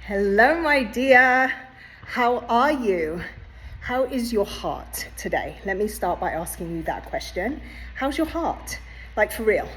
Hello, my dear. How are you? How is your heart today? Let me start by asking you that question. How's your heart? Like, for real.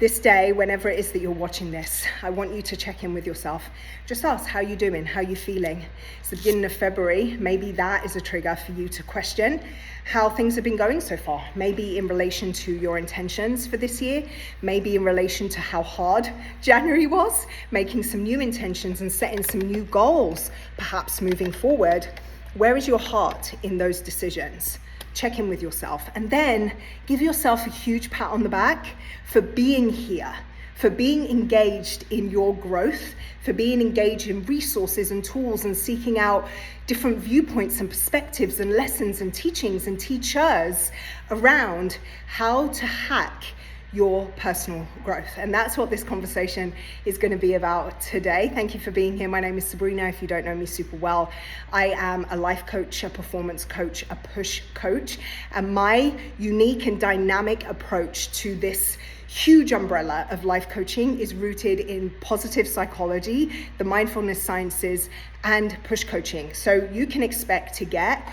This day, whenever it is that you're watching this, I want you to check in with yourself. Just ask, how you doing? How you feeling? It's the beginning of February. Maybe that is a trigger for you to question how things have been going so far. Maybe in relation to your intentions for this year. Maybe in relation to how hard January was. Making some new intentions and setting some new goals, perhaps moving forward. Where is your heart in those decisions? Check in with yourself and then give yourself a huge pat on the back for being here, for being engaged in your growth, for being engaged in resources and tools and seeking out different viewpoints and perspectives and lessons and teachings and teachers around how to hack your personal growth. And that's what this conversation is going to be about today. Thank you for being here. My name is Sabrina. If you don't know me super well, I am a life coach, a performance coach, a push coach. And my unique and dynamic approach to this huge umbrella of life coaching is rooted in positive psychology, the mindfulness sciences, and push coaching. So you can expect to get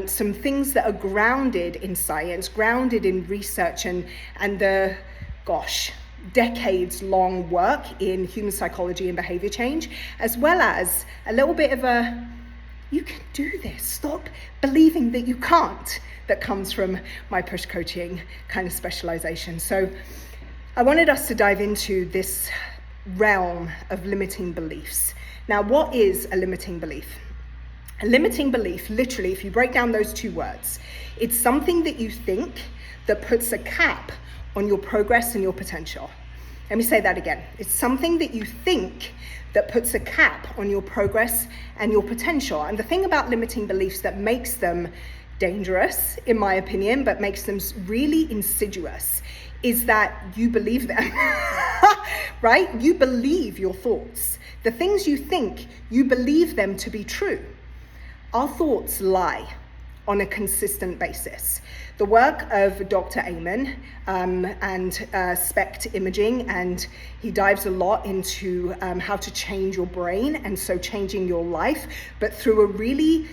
some things that are grounded in science, grounded in research and the, decades-long work in human psychology and behavior change, as well as a little bit of a, you can do this, stop believing that you can't, that comes from my push coaching kind of specialization. So I wanted us to dive into this realm of limiting beliefs. Now, what is a limiting belief? A limiting belief, literally, if you break down those two words, it's something that you think that puts a cap on your progress and your potential. Let me say that again. It's something that you think that puts a cap on your progress and your potential. And the thing about limiting beliefs that makes them dangerous, in my opinion, but makes them really insidious, is that you believe them, right? You believe your thoughts. The things you think, you believe them to be true. Our thoughts lie on a consistent basis. The work of Dr. Amen and SPECT imaging, and he dives a lot into how to change your brain, and so changing your life, but through a really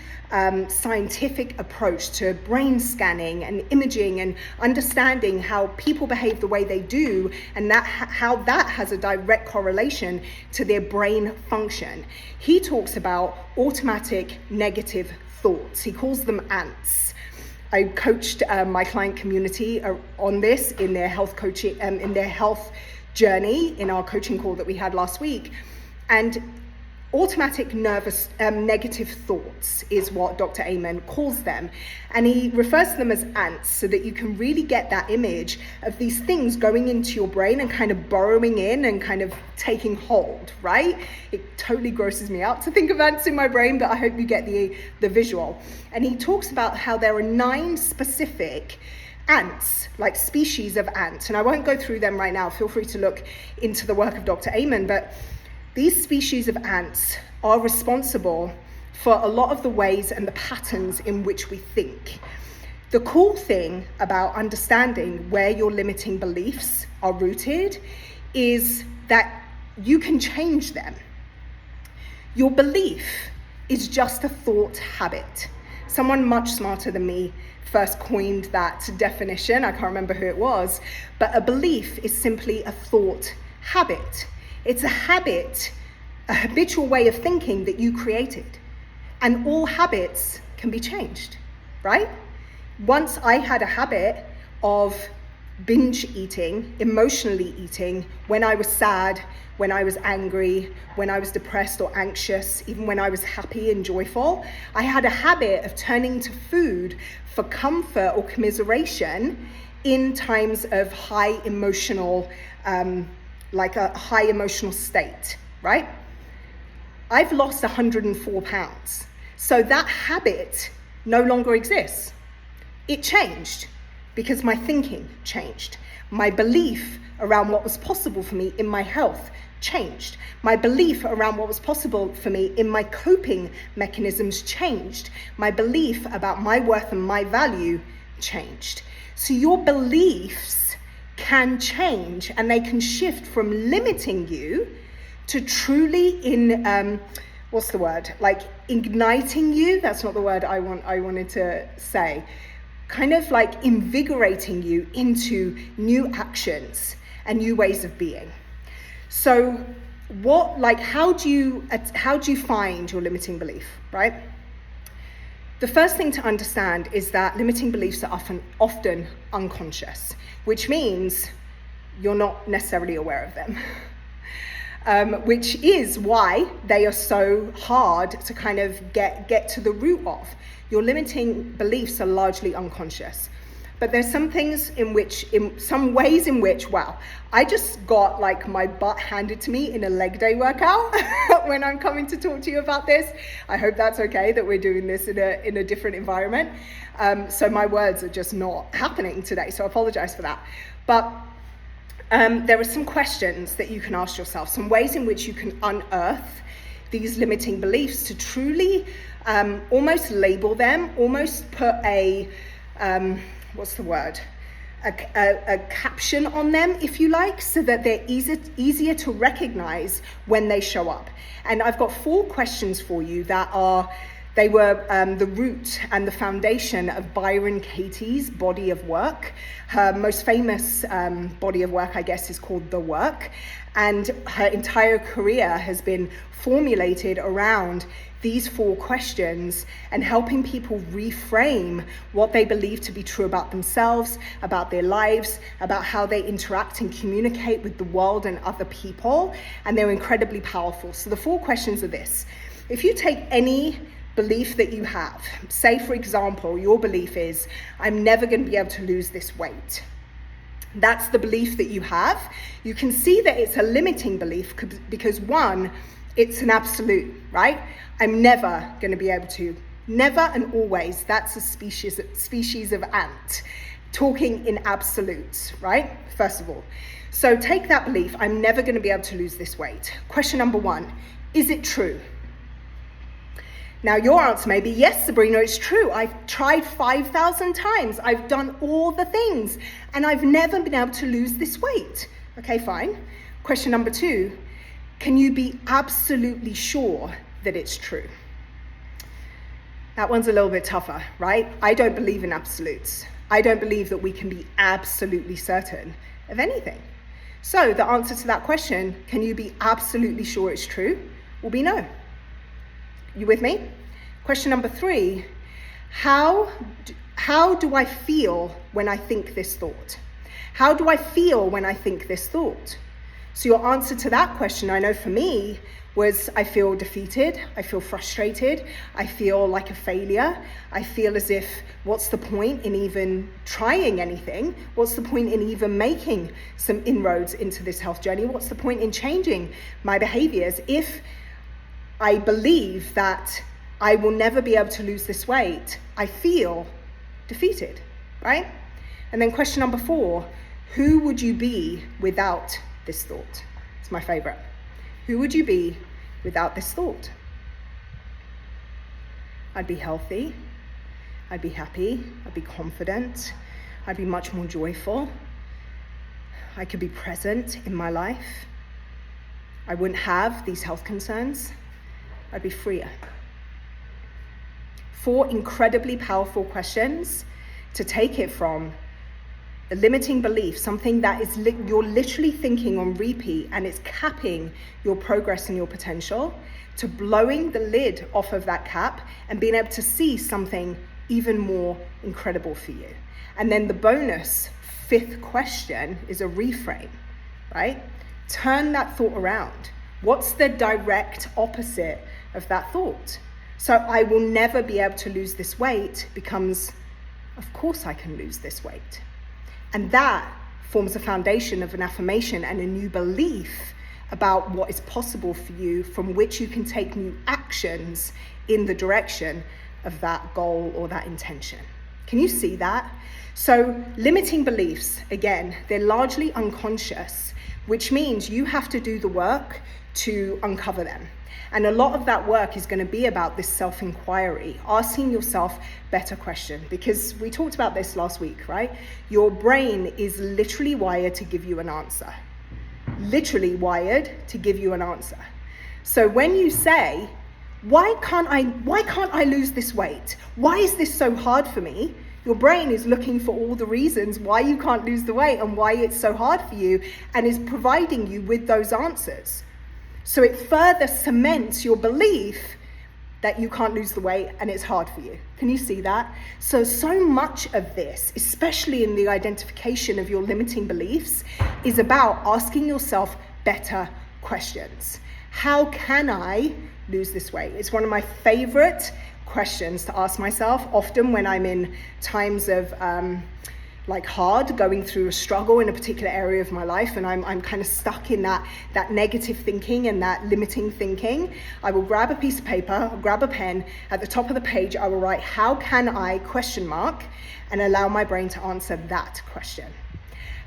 scientific approach to brain scanning and imaging and understanding how people behave the way they do, and how that has a direct correlation to their brain function. He talks about automatic negative thoughts. He calls them ants. I coached my client community on this in their health coaching, in their health journey, in our coaching call that we had last week. And automatic nervous negative thoughts is what Dr. Amen calls them. And he refers to them as ants, so that you can really get that image of these things going into your brain and kind of burrowing in and kind of taking hold, right? It totally grosses me out to think of ants in my brain, but I hope you get the visual. And he talks about how there are 9 specific ants, like species of ants. And I won't go through them right now. Feel free to look into the work of Dr. Amen, but these species of ants are responsible for a lot of the ways and the patterns in which we think. The cool thing about understanding where your limiting beliefs are rooted is that you can change them. Your belief is just a thought habit. Someone much smarter than me first coined that definition. I can't remember who it was, but a belief is simply a thought habit. It's a habit, a habitual way of thinking that you created. And all habits can be changed, right? Once I had a habit of binge eating, emotionally eating, when I was sad, when I was angry, when I was depressed or anxious, even when I was happy and joyful. I had a habit of turning to food for comfort or commiseration in times of high emotional like a high emotional state, right? I've lost 104 pounds. So that habit no longer exists. It changed because my thinking changed. My belief around what was possible for me in my health changed. My belief around what was possible for me in my coping mechanisms changed. My belief about my worth and my value changed. So your beliefs can change, and they can shift from limiting you to truly igniting you, that's not the word I wanted to say, kind of like invigorating you into new actions and new ways of being. So how do you find your limiting belief, right? The first thing to understand is that limiting beliefs are often unconscious, which means you're not necessarily aware of them, which is why they are so hard to kind of get to the root of. Your limiting beliefs are largely unconscious. But there's some ways in which, wow, I just got like my butt handed to me in a leg day workout when I'm coming to talk to you about this. I hope that's okay that we're doing this in a different environment. So my words are just not happening today, so I apologize for that. But there are some questions that you can ask yourself, some ways in which you can unearth these limiting beliefs to truly almost label them, almost put a caption on them, if you like, so that they're easier to recognize when they show up. And I've got 4 questions for you that were the root and the foundation of Byron Katie's body of work. Her most famous body of work, I guess, is called The Work. And her entire career has been formulated around these 4 questions and helping people reframe what they believe to be true about themselves, about their lives, about how they interact and communicate with the world and other people. And they're incredibly powerful. So the 4 questions are this. If you take any belief that you have, say, for example, your belief is, I'm never going to be able to lose this weight. That's the belief that you have. You can see that it's a limiting belief because, one, it's an absolute, right? I'm never going to be able to. Never and always. That's a species of ant talking in absolutes, right? First of all. So take that belief, I'm never going to be able to lose this weight. Question number 1, is it true? Now your answer may be, yes, Sabrina, it's true. I've tried 5,000 times. I've done all the things and I've never been able to lose this weight. Okay, fine. Question number 2, can you be absolutely sure that it's true? That one's a little bit tougher, right? I don't believe in absolutes. I don't believe that we can be absolutely certain of anything. So the answer to that question, can you be absolutely sure it's true, will be no. You with me? Question number 3, how do I feel when I think this thought? How do I feel when I think this thought? So your answer to that question, I know for me, was I feel defeated, I feel frustrated, I feel like a failure, I feel as if, what's the point in even trying anything? What's the point in even making some inroads into this health journey? What's the point in changing my behaviors if I believe that I will never be able to lose this weight? I feel defeated, right? And then question number 4, who would you be without this thought? It's my favorite. Who would you be without this thought? I'd be healthy, I'd be happy, I'd be confident, I'd be much more joyful, I could be present in my life, I wouldn't have these health concerns, I'd be freer. 4 incredibly powerful questions to take it from a limiting belief, something that is you're literally thinking on repeat and it's capping your progress and your potential, to blowing the lid off of that cap and being able to see something even more incredible for you. And then the bonus 5th question is a reframe, right? Turn that thought around. What's the direct opposite of that thought? So I will never be able to lose this weight becomes, of course I can lose this weight. And that forms a foundation of an affirmation and a new belief about what is possible for you, from which you can take new actions in the direction of that goal or that intention. Can you see that? So limiting beliefs, again, they're largely unconscious, which means you have to do the work to uncover them. And a lot of that work is going to be about this self-inquiry, asking yourself better questions, because we talked about this last week, right? Your brain is literally wired to give you an answer. literally wired to give you an answer. So when you say, why can't I lose this weight? Why is this so hard for me? Your brain is looking for all the reasons why you can't lose the weight and why it's so hard for you, and is providing you with those answers. So it further cements your belief that you can't lose the weight and it's hard for you. Can you see that? So much of this, especially in the identification of your limiting beliefs, is about asking yourself better questions. How can I lose this weight? It's one of my favorite questions to ask myself, often when I'm in times of hard, going through a struggle in a particular area of my life, and I'm kind of stuck in that negative thinking and that limiting thinking. I will grab a piece of paper, I'll grab a pen, at the top of the page I will write, how can I, ? And allow my brain to answer that question.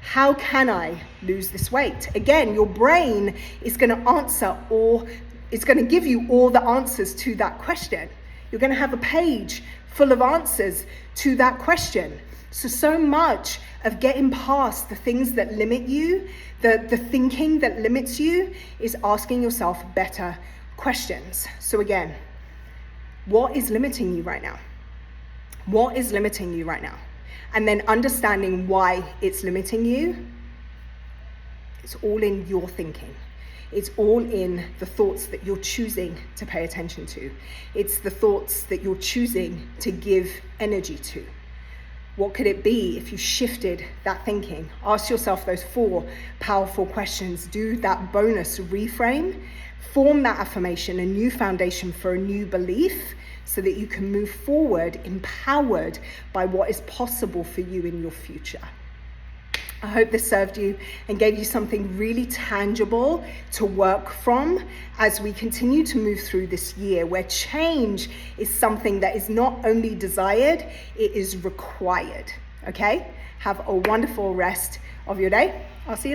How can I lose this weight? Again, your brain is going to answer, or it's going to give you all the answers to that question. You're going to have a page full of answers to that question. So much of getting past the things that limit you, the thinking that limits you, is asking yourself better questions. So again, what is limiting you right now? What is limiting you right now? And then understanding why it's limiting you. It's all in your thinking. It's all in the thoughts that you're choosing to pay attention to. It's the thoughts that you're choosing to give energy to. What could it be if you shifted that thinking? Ask yourself those 4 powerful questions. Do that bonus reframe. Form that affirmation, a new foundation for a new belief, so that you can move forward empowered by what is possible for you in your future. I hope this served you and gave you something really tangible to work from as we continue to move through this year, where change is something that is not only desired, it is required. Okay? Have a wonderful rest of your day. I'll see you later.